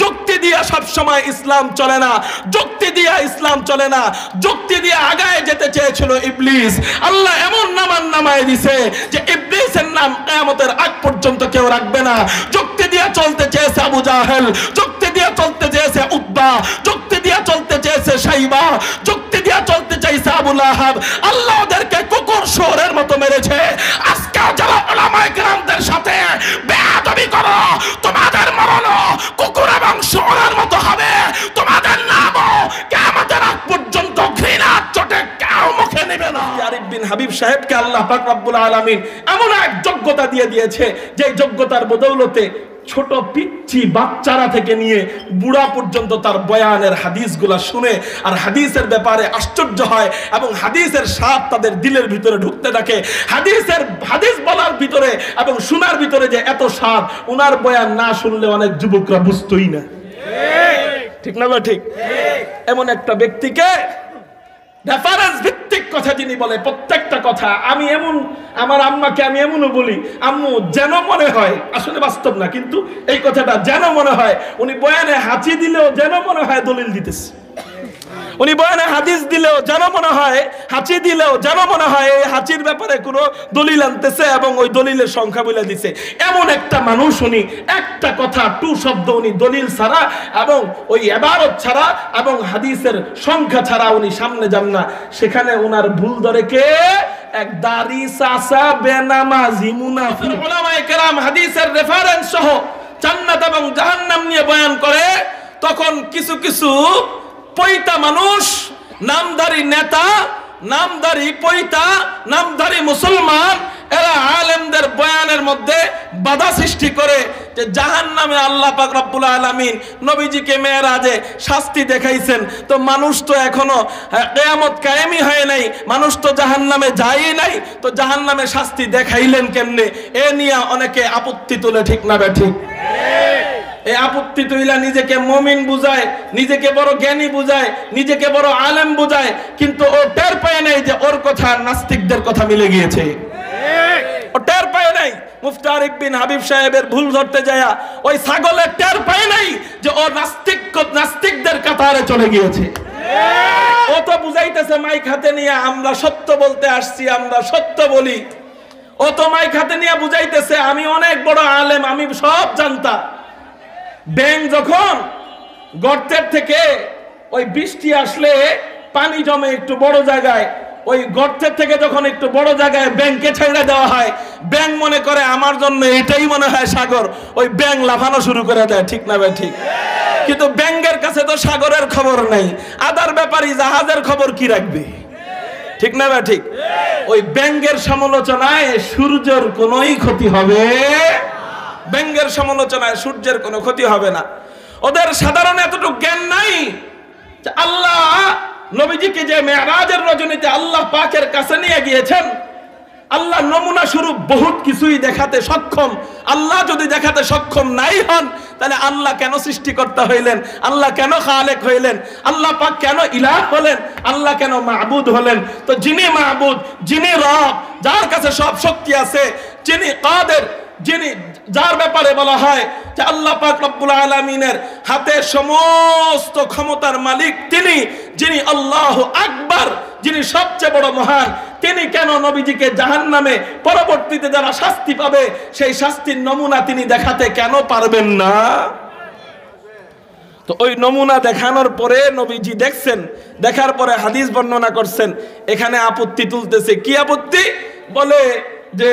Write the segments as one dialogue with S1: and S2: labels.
S1: যুক্তি দিয়া সব সময় ইসলাম চলে না, যুক্তি দিয়া ইসলাম চলে না। যুক্তি দিয়ে আগায় যেতে চেয়েছিল ইবলিস, আল্লাহ এমন নামায় দিছে যে ইবলিসের নাম কিয়ামতের আগ পর্যন্ত কেউ রাখবে না। যুক্তি দিয়ে চলতে চেয়েছে আবু জাহেল, যুক্তি দিয়ে চলতে চেয়েছে উতবা, যুক্তি দিয়ে চলতে চেয়েছে শাইবা, যুক্তি দিয়ে চলতে চাইছে আবু লাহাব। আল্লাহ ওদেরকে কুকুর শুয়োরের মতো মেরেছে। আজকে যারা উলামায়ে কেরামদের সাথে বেয়াদবি করো, তোমাদের মরণ কুকুর এবং শুয়োরের মতো হবে। তোমাদের নামও কিয়ামতের আগ পর্যন্ত ঘৃণার চোটে কেউ মুখে নেবে না। আরিফ বিন হাবিব সাহেবকে আল্লাহ পাক রব্বুল আলামিন এমন এক যোগ্যতা দিয়ে দিয়েছে, যে যোগ্যতার বদৌলতে ছোট পিচ্চি বাচ্চারা থেকে নিয়ে বুড়া পর্যন্ত তার বয়ানের হাদিসগুলা শুনে আর হাদিসের ব্যাপারে আশ্চর্য হয় এবং হাদিসের স্বাদ তাদের দিলের ভিতরে ঢুকতে থাকে। হাদিস বলার ভিতরে এবং শোনার ভিতরে যে এত স্বাদ, উনার বয়ান না শুনলে অনেক যুবকরা বুঝতোই না। ঠিক না বা ঠিক? এমন একটা ব্যক্তিকে রেফারেন্স ভিত্তিক কথা যিনি বলে, প্রত্যেকটা কথা আমি এমন, আমার আম্মাকে আমি এমনও বলি, আম্মু যেন মনে হয়, আসলে বাস্তব না কিন্তু এই কথাটা যেন মনে হয়, উনি বয়ানে হাঁচি দিলেও যেন মনে হয় দলিল দিতেছে, উনি বয়ানে হাদিস দিলেও যেন মনে হয়, হাঁচি দিলেও যেন মনে হয় এই হাঁচির ব্যাপারে কোনো দলিল আনতেছে এবং ওই দলিলের সংখ্যা বলে দিছে। এমন একটা মানুষ উনি, একটা কথা টু শব্দ উনি দলিল ছাড়া এবং ওই ইবারত ছাড়া এবং হাদিসের সংখ্যা ছাড়া উনি সামনে যান না। সেখানে উনার ভুল ধরে কে? এক দাড়ি চাচা বেনামাজি মুনাফিক। উলামায়ে কেরাম হাদিসের রেফারেন্স সহ জান্নাত এবং জাহান্নাম নিয়ে বয়ান করে, তখন কিছু কিছু পৈতা মানুষ, নামধারী নেতা, নামধারী পৈতা, নামধারী মুসলমান, এরা আলেমদের বয়ানের মধ্যে বাধা সৃষ্টি করে যে জাহান্নামে আল্লাহ পাক রব্বুল আলামিন নবীজিকে মেরাজে শাস্তি দেখাইছেন, তো মানুষ তো এখনো কিয়ামত কায়েমই হয় নাই, মানুষ তো জাহান্নামে যায়ই নাই, তো জাহান্নামে শাস্তি দেখাইলেন কেমনে? এ নিয়ে অনেকে আপত্তি তোলে। ঠিক না বে ঠিক? এই আপত্তি তুইলা নিজেকে মুমিন বুঝায়, নিজেকে বড় জ্ঞানী বুঝায়, নিজেকে বড় আলেম বুঝায়, কিন্তু ও টের পায় নাই যে ওর কথা নাস্তিকদের কথা মিলে গিয়েছে। ও টের পায় নাই মুফতি আরিফ বিন হাবিব সাহেবের ভুল ধরতে যায় ওই ছাগলের টের পায় নাই যে ও নাস্তিকদের কাতারে চলে গিয়েছে। ও তো বুঝাইতেছে মাইক হাতে নিয়ে আমরা সত্য বলতে আসছি, আমরা সত্য বলি। ও তো মাইক হাতে নিয়ে বুঝাইতেছে আমি অনেক বড় আলেম, আমি সব জানতাম। ব্যাঙ যখন গর্তের থেকে ওই বৃষ্টি আসলে পানি জমে একটু বড় জায়গায়, ওই গর্তের থেকে যখন একটু বড় জায়গায় ব্যাঙকে ছেড়ে দেওয়া হয়, ব্যাঙ মনে করে আমার জন্য এটাই মনে হয় সাগর, ওই ব্যাঙ লাফানো শুরু করে দেয়। ঠিক না ভাই ঠিক? কিন্তু ব্যাঙের কাছে তো সাগরের খবর নাই, আদার ব্যাপারী জাহাজের খবর কি রাখবে? ঠিক না ভাই ঠিক? ওই ব্যাঙের সমালোচনায় সূর্যের কোনোই ক্ষতি হবে, ব্যঙ্গের সমালোচনায় সূর্যের কোনো ক্ষতি হবে না। ওদের সাধারণ এতটুকু জ্ঞান নাই যে আল্লাহ নবীজিকে যে মেরাজের রজনীতে আল্লাহ পাকের কাছে নিয়ে গিয়েছেন, আল্লাহ নমুনা স্বরূপ বহুত কিছুই দেখাতে সক্ষম। আল্লাহ যদি দেখাতে সক্ষম নাই হন, তাহলে আল্লাহ কেন সৃষ্টিকর্তা হইলেন? আল্লাহ কেন খালেক হইলেন? আল্লাহ পাক কেন ইলাহ হলেন? আল্লাহ কেন মাবুদ হলেন? তো যিনি মাবুদ, যিনি রব, যার কাছে সব শক্তি আছে, যিনি কাদের, যিনি যার ব্যাপারে বলা হয় যে আল্লাহ পাক রব্বুল আলামিনের হাতে সমস্ত ক্ষমতার মালিক তিনি, যিনি আল্লাহু আকবার, যিনি সবচেয়ে বড় মহান, তিনি কেন নবীজিকে জাহান্নামে পরবর্তীতে যারা শাস্তি পাবে সেই শাস্তির নমুনা তিনি দেখাতে কেন পারবেন না? তো ওই নমুনা দেখানোর পরে নবীজি দেখছেন, দেখার পরে হাদিস বর্ণনা করছেন। এখানে আপত্তি তুলতেছে। কি আপত্তি? বলে যে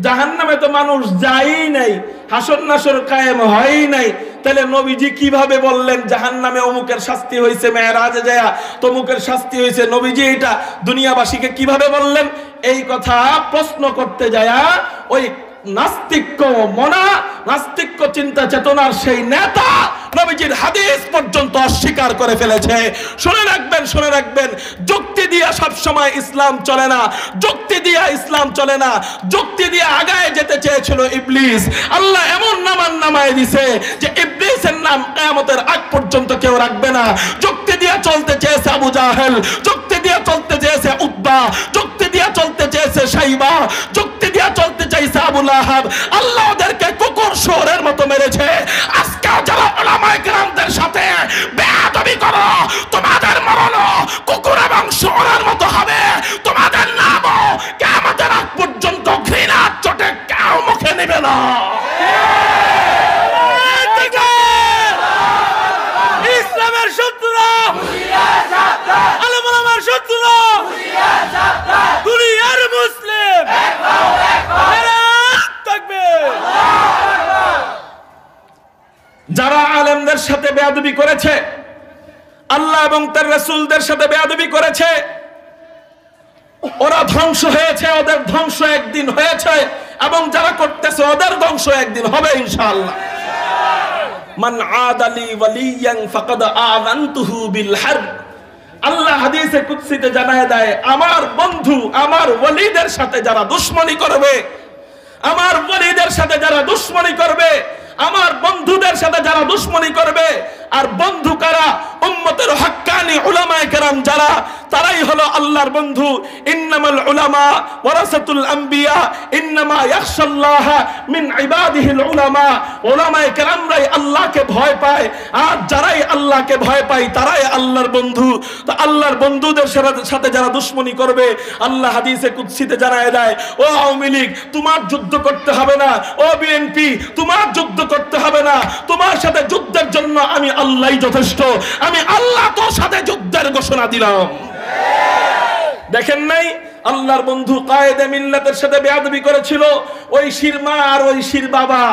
S1: জাহান্নামে তো মানুষ যায়ই নাই, হাসর নাসর কায়েম হয়ই নাই, তাহলে নবীজি কিভাবে বললেন জাহান্নামে অমুকের শাস্তি হয়েছে, মেরাজে যায় তমুকের শাস্তি হয়েছে? নবীজি এটা দুনিয়াবাসীকে কিভাবে বললেন? এই কথা প্রশ্ন করতে যায় ওই নাস্তিক্য মনা, নাস্তিক্য চিন্তা চেতনার সেই নেতা নবীজির হাদিস পর্যন্ত অস্বীকার করে ফেলেছে। শুনে রাখবেন, শুনে রাখবেন, যুক্তি দিয়ে সব সময় ইসলাম চলে না, যুক্তি দিয়ে ইসলাম চলে না। যুক্তি দিয়ে আগায় যেতে চেয়েছিল ইবলিস, আল্লাহ এমন নামায় দিছে যে ইবলিসের নাম কিয়ামতের আগ পর্যন্ত কেউ রাখবে না। যুক্তি দিয়ে চলতে চেয়েছে আবু জাহেল, যুক্তি দিয়ে চলতে চেয়েছে উতবা, যুক্তি দিয়ে চলতে চেয়েছে শাইবা, যুক্তি দিয়ে চলতে চাইছে আবু লাহাব। আল্লাহ ওদেরকে কুকুর শুয়োরের মতো মেরেছে। আজকে যারা উলামায়ে যারা আলেমদের সাথে বেয়াদবি করেছে, আল্লাহ এবং তার রাসূলদের সাথে বেয়াদবি করেছে, ওরা ধ্বংস হয়েছে, ওদের ধ্বংস একদিন হয়েছে, এবং যারা করতেছে ওদের ধ্বংস একদিন হবে ইনশাআল্লাহ। মান আদালি ওয়ালিয়ান ফাকাদ আযানতুহু বিল হারব। আল্লাহ হাদিসে কুদসিতে জানায় দেয়, আমার বন্ধু আমার ওয়ালিদের সাথে যারা দুশমনি করবে, আমার ওয়ালিদের সাথে যারা দুশমনি করবে, আমার বন্ধুদের সাথে যারা দুশমনি করবে, আর বন্ধু কারা? উম্মতের হক্কানি উলামায়ে কেরাম যারা, তারাই হলো আল্লাহর বন্ধু। ইন্নামাল উলামা ওয়ারাসাতুল আম্বিয়া ইন্নামা ইয়াখশাল্লাহ মিন ইবাদিহিল উলামা। উলামায়ে কেরামরাই আল্লাহকে ভয় পায়, আর যারাই আল্লাহকে ভয় পায় তারাই আল্লাহর বন্ধু। তো আল্লাহর বন্ধুদের সাথে যারা দুশমনি করবে, আল্লাহ হাদিসে কুদসিতে জানায় দেয়, ও আওয়ামী লীগ তোমার যুদ্ধ করতে হবে না, ও বিএনপি তোমার যুদ্ধ করতে হবে না, তোমার সাথে যুদ্ধের জন্য আমি আল্লাহই যথেষ্ট, আমি আল্লাহ তোর সাথে যুদ্ধের ঘোষণা দিলাম। দেখেন নাই আল্লাহর বন্ধু কায়েদে মিল্লাতের সাথে বেয়াদবি করেছিল, ওই শিরমা আর ওই শির বাবা।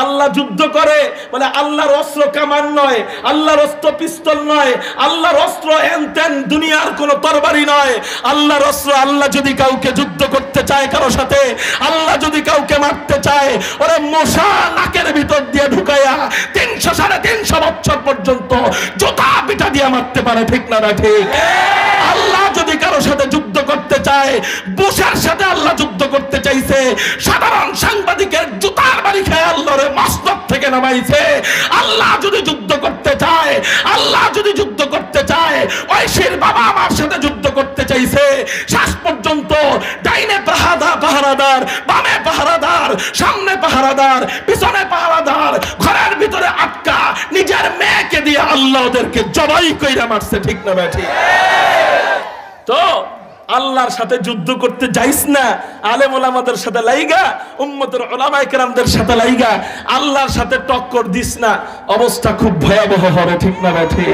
S1: আল্লাহ যুদ্ধ করে বলে আল্লাহর অস্ত্র কামান নয়, আল্লাহর অস্ত্র পিস্তল নয়, আল্লাহর অস্ত্র এনতেন দুনিয়ার কোন তরবারি নয়। আল্লাহর অস্ত্র, আল্লাহ যদি কাউকে যুদ্ধ করতে চায় কারো সাথে, আল্লাহ যদি কাউকে মারতে চায়, ওরে মশা নাকের ভিতর দিয়ে ঢুকাইয়া 300-350 বছর পর্যন্ত জোতা পিটা দিয়ে মারতে পারে, ঠিক না ঠিক? আল্লাহ যদি কারো সাথে যুদ্ধ করতে চায়, বুশের সাথে আল্লাহ যুদ্ধ করতে চাইছে, সাধারণ সাংবাদিকের জুতার বাড়ি খেয়ে আল্লাহরে মসনদ থেকে নামাইছে। আল্লাহ যদি যুদ্ধ করতে চায়, আল্লাহ যদি যুদ্ধ করতে চায়, ওই শির বাবা আমার সাথে যুদ্ধ করতে চাইছে। শেষ পর্যন্ত ডাইনে পাহারাদার, বামে পাহারাদার, সামনে পাহারাদার, পিছনে পাহারাদার, ঘরের ভিতরে আটকা, নিজের মেয়েকে দিয়ে আল্লাহ ওদেরকে জবাই কইরা মারছে, ঠিক না বেঠি? তো আল্লাহর সাথে যুদ্ধ করতে যাইস না, আলেম ওলামাদের সাথে লাইগা, উম্মতের উলামায়ে কেরামদের সাথে লাইগা আল্লাহর সাথে টক্কর দিস না, অবস্থা খুব ভয়াবহ হবে, ঠিক না বেঠি?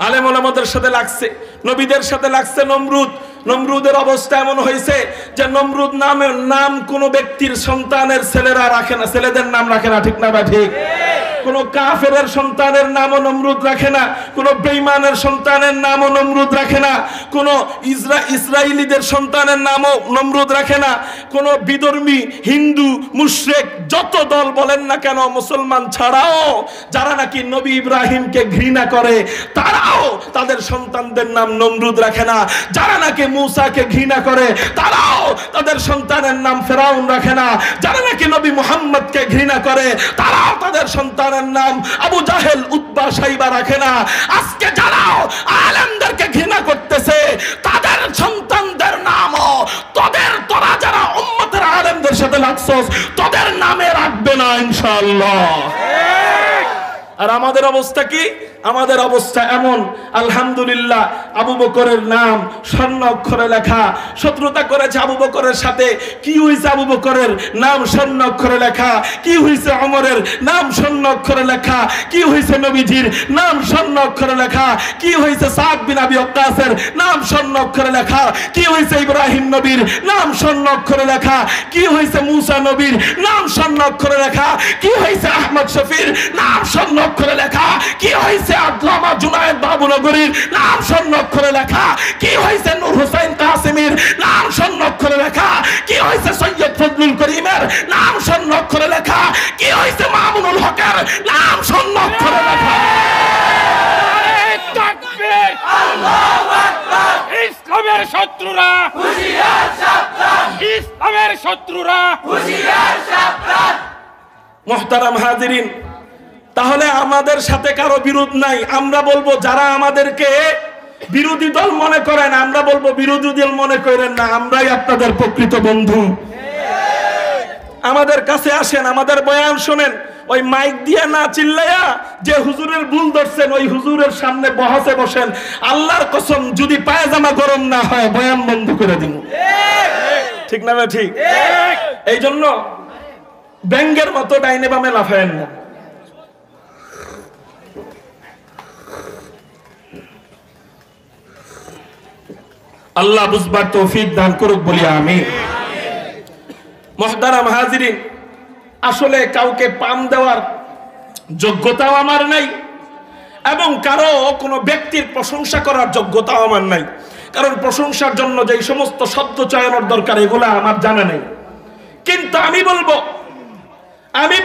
S1: আলেম ওলামাদের সাথে লাগছে, নবীদের সাথে লাগছে নমরুদ। নমরুদের অবস্থা এমন হয়েছে যে নমরুদ নামের নাম কোন ব্যক্তির সন্তানের ছেলেরা রাখে না, ছেলেদের নাম রাখে না, ঠিক না বা ঠিক? কোন কাফেরের সন্তানের নামও নমরুদ রাখে না, কোন বেঈমানের সন্তানের নামও নমরুদ রাখে না, কোন ইসরায়েলিদের সন্তানের নামও নমরুদ রাখে না, কোন বিধর্মী হিন্দু মুশরিক যত দল বলেন না কেন, মুসলমান ছাড়াও যারা নাকি নবী ইব্রাহিমকে ঘৃণা করে, তারাও তাদের সন্তানদের নাম নমরুদ রাখে না। যারা নাকি মুসাকে ঘৃণা করে, তারাও তাদের সন্তানের নাম ফেরাউন রাখে না। যারা নাকি নবী মুহাম্মদকে ঘৃণা করে, তারাও তাদের সন্তানের নাম আবু জাহেল, উতবা, শাইবা রাখে না। আজকে যারাও আলেমদেরকে ঘৃণা করতেছে, তাদের সন্তানদের নামও তোরা যারা উম্মতের আলেমদের সাথে লাগছস, তোদের নামে রাখবে না ইনশাআল্লাহ। আর আমাদের অবস্থা কি? আমাদের অবস্থা এমন, আলহামদুলিল্লাহ আবু বকরের নাম স্বর্ণ অক্ষরে লেখা। শত্রুতা করেছে আবু বকরের সাথে, কি হয়েছে? আবু বকরের নাম স্বর্ণ অক্ষরে লেখা। কি হয়েছে? ওমরের নাম স্বর্ণ অক্ষরে লেখা। কি হয়েছে? নবীজির নাম স্বর্ণ অক্ষরে লেখা। কি হয়েছে? সাদ বিন আবি ওয়াক্কাসের নাম স্বর্ণ অক্ষরে লেখা। কি হয়েছে? ইব্রাহিম নবীর নাম স্বর্ণ অক্ষরে লেখা। কি হয়েছে? মুসা নবীর নাম স্বর্ণ অক্ষরে লেখা। কি হয়েছে? আহমদ শফির নাম স্বর্ণ অক্ষরে লেখা। কি হয়েছে? আল্লামা জুনায়েদ বাবুনগরীর নাম স্বর্ণ অক্ষরে লেখা। কি হয়েছে? নূর হোসেন কাসিমের নাম স্বর্ণ অক্ষরে লেখা। কি হয়েছে? সৈয়দ ফজলুল করিমের নাম স্বর্ণ অক্ষরে লেখা। কি হয়েছে? মামুনুল হকের নাম স্বর্ণ অক্ষরে লেখা। তাকবীর, আল্লাহু আকবার। ইসলামের শত্রুরা হুঁশিয়ার, সাবধান। ইসলামের শত্রুরা হুঁশিয়ার, সাবধান। মুহতারাম হাজিরিন, তাহলে আমাদের সাথে কারো বিরোধ নাই। আমরা বলবো যারা আমাদেরকে বিরোধী দল মনে করেন, আমরা বলবো বিরোধী দল মনে করেন না, আমরাই আপনাদের প্রকৃত বন্ধু। আমাদের কাছে আসেন, আমাদের বয়ান শোনেন, ওই মাইক দিয়ে না চিল্লাইয়া যে হুজুরের ভুল ধরছেন ওই হুজুরের সামনে বহাসে বসেন। আল্লাহর কসম যদি পায়জামা গরম না হয় বয়ান বন্ধ করে দিব, ঠিক না? ঠিক। এই জন্য ব্যাঙ্গের মতো ডাইনে বামে লাফায়েন না। আল্লাহ বুঝবার তৌফিক দান করুক বলি আমিন। মুহতারাম হাজিরিন, আসলে কাউকে পাম দেওয়ার যোগ্যতাও আমার নাই, এবং কারো কোনো ব্যক্তির প্রশংসা করার যোগ্যতাও আমার নাই। কারণ প্রশংসার জন্য যে সমস্ত শব্দ চয়নের দরকার এগুলো আমার জানা নেই। কিন্তু আমি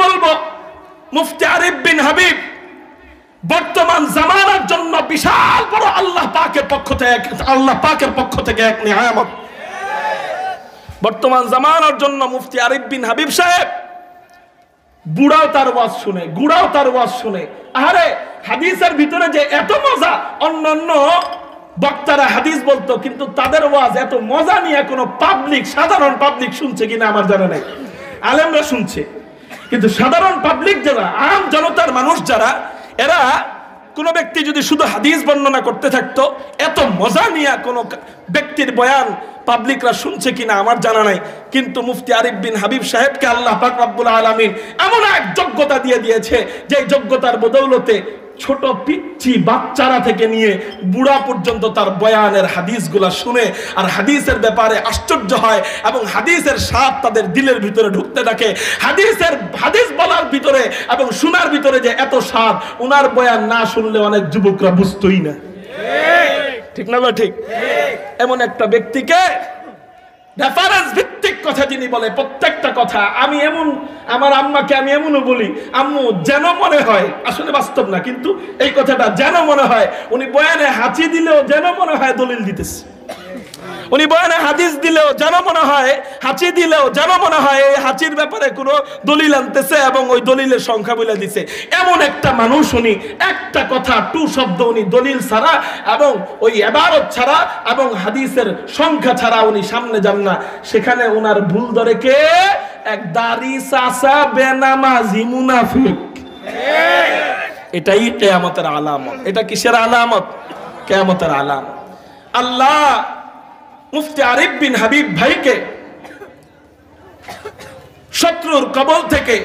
S1: বলবো মুফতি আরিফ বিন হাবিব বর্তমান জামানার জন্য বিশাল বড় আল্লাহ পাকের পক্ষ থেকে এক নিয়ামত। বর্তমান জামানার জন্য মুফতি আরিফ বিন হাবিব সাহেব বুড়াও তার ওয়াজ শুনে, গুড়াও তার ওয়াজ শুনে। আরে হাদিসের ভিতরে যে এত মজা, অন্যান্য বক্তারা হাদিস বলতো কিন্তু তাদের ওয়াজ এত মজা নিয়ে কোনো সাধারণ পাবলিক শুনছে কিনা আমার জানা নাই। আলেমরা শুনছে, কিন্তু সাধারণ পাবলিক যারা, আম জনতার মানুষ যারা, এরা কোনো ব্যক্তি যদি শুধু হাদিস বর্ণনা করতে থাকতো, এত মজা নিয়ে কোনো ব্যক্তির বয়ান পাবলিকরা শুনছে কিনা আমার জানা নাই। কিন্তু মুফতি আরিফ বিন হাবিব সাহেবকে আল্লাহ পাক রব্বুল আলামিন এমন এক যোগ্যতা দিয়ে দিয়েছে, যে যোগ্যতার বদৌলতে ছোট পিচ্চি বাচ্চারা থেকে নিয়ে বুড়া পর্যন্ত তার বয়ানের হাদিসগুলা শুনে আর হাদিসের ব্যাপারে আশ্চর্য হয়, এবং হাদিসের স্বাদ তাদের দিলের ভিতরে ঢুকতে থাকে। হাদিস বলার ভিতরে এবং শোনার ভিতরে যে এত স্বাদ, উনার বয়ান না শুনলে অনেক যুবকরা বুঝতোই না। ঠিক না? ঠিক। এমন একটা ব্যক্তিকে রেফারেন্স ভিত্তিক কথা যিনি বলে, প্রত্যেকটা কথা আমি এমন, আমার আম্মাকে আমি এমনও বলি, আম্মু যেন মনে হয়, আসলে বাস্তব না কিন্তু এই কথাটা যেন মনে হয়, উনি বয়ানে হাঁচি দিলেও যেন মনে হয় দলিল দিতেছে, উনি বয়ানে হাদিস দিলেও যেন মনে হয়, হাঁচি দিলেও যেন মনে হয় এই হাঁচির ব্যাপারে কোনো দলিল আনতেছে এবং ওই দলিলের সংখ্যা বলে দিছে। এমন একটা মানুষ উনি, একটা কথা টু শব্দ উনি দলিল ছাড়া এবং ওই ইবারত ছাড়া এবং হাদিসের সংখ্যা ছাড়া উনি সামনে যান না। সেখানে উনার ভুল ধরে কে? এক দাড়ি চাচা বেনামাজি মুনাফিক। এটাই কিয়ামতের আলামত। এটা কিসের আলামত? কিয়ামতের আলামত। আল্লাহ মুফতি আরিফ বিন হাবিব ভাইকে শত্রুর কবল থেকে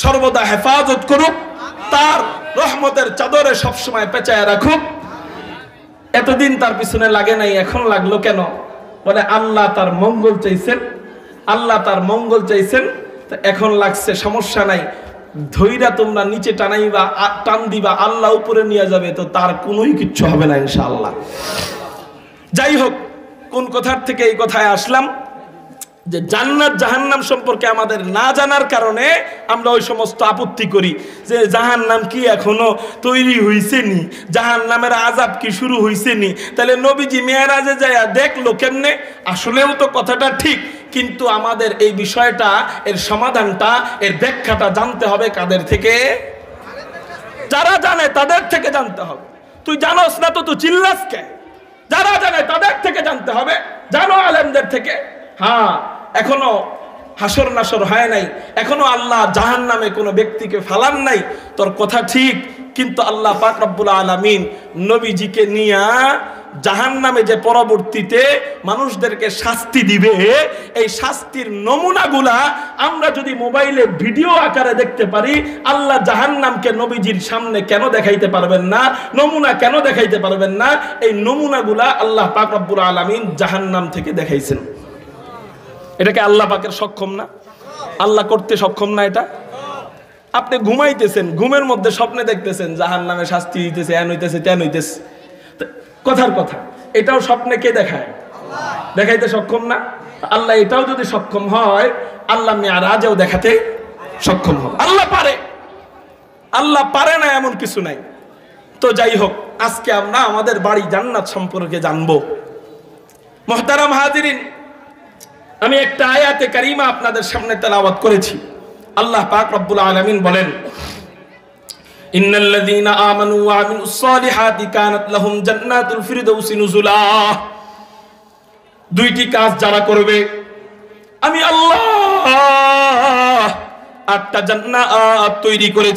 S1: সর্বদা হেফাজত করুক, তার রহমতের চাদরে সবসময় পেঁচায় রাখুক। এতদিন তার পিছনে লাগে নাই, এখন লাগলো কেন? বলে আল্লাহ তার মঙ্গল চাইছেন, আল্লাহ তার মঙ্গল চাইছেন, এখন লাগছে, সমস্যা নাই, ধৈরা তোমরা নিচে টানাইবা, টান দিবা, আল্লাহ উপরে নিয়ে যাবে, তো তার কোনোই কিচ্ছু হবে না ইনশাআল্লাহ। যাই হোক, কোন কথার থেকে এই কথায় আসলাম, যে জান্নাত জাহান্নাম সম্পর্কে আমাদের না জানার কারণে আমরা ওই সমস্ত আপত্তি করি যে জাহান্নাম কি এখনো তৈরি হইছে নি, জাহান্নামের আযাব কি শুরু হইছে নি, তাহলে নবীজি মেরাজে যায় দেখলো কেমনে? আসলেও তো কথাটা ঠিক, কিন্তু আমাদের এই বিষয়টা, এর সমাধানটা, এর ব্যাখ্যাটা জানতে হবে কাদের থেকে? যারা জানে তাদের থেকে জানতে হবে। তুই জানোস না তো তুই চিল্লাস কে? যারা জানে তাদের থেকে জানতে হবে, জানো আলেমদের থেকে। হ্যাঁ, এখনো হাসর নাসর হয় নাই, এখনো আল্লাহ জাহান্নামে কোনো ব্যক্তিকে ফালান নাই, তোর কথা ঠিক, কিন্তু আল্লাহ পাক রব্বুল আলামিন নবীজিকে নিয়া জাহান্নামে যে পরবর্তীতে মানুষদেরকে শাস্তি দিবে, এই শাস্তির নমুনাগুলা আমরা যদি মোবাইলে ভিডিও আকারে দেখতে পারি, আল্লাহ জাহান্নামকে নবীজির সামনে কেন দেখাইতে পারবেন না? নমুনা কেন দেখাইতে পারবেন না? এই নমুনাগুলা আল্লাহ পাক রব্বুল আলামিন জাহান্নাম থেকে দেখাইছেন। এটাকে আল্লাহ পাকের সক্ষম না? আল্লাহ করতে সক্ষম না? এটা আপনি ঘুমাইতেছেন, ঘুমের মধ্যে স্বপ্নে দেখতেছেন জাহান্নামে শাস্তি দিতেছে, এন হইতেছে, তেন হইতেছে, কথার কথা, এটাও স্বপ্নে কে দেখায়? দেখাইতে সক্ষম না? আল্লাহ এটাও যদি সক্ষম হয়, আল্লাহ মিরাজেও দেখাতে সক্ষম হবে। আল্লাহ পারে, আল্লাহ পারে না এমন কিছু নাই। তো যাই হোক, আজকে আমরা আমাদের বাড়ি জান্নাত সম্পর্কে জানবো। মুহতারাম হাজিরিন, আমি একটা আয়াতে কারিমা আপনাদের সামনে তেলাওয়াত করেছি। আল্লাহ পাক রব্বুল আলামিন বলেন, ইন্নাল্লাযীনা আমানু ওয়া আমিলুস সালিহাতি কানাত লাহুম জান্নাতুল ফিরদাউসি নুজুলা। দুইটি কাজ যারা করবে, আমি আল্লাহ 8টা জান্নাত তৈরি করেছি।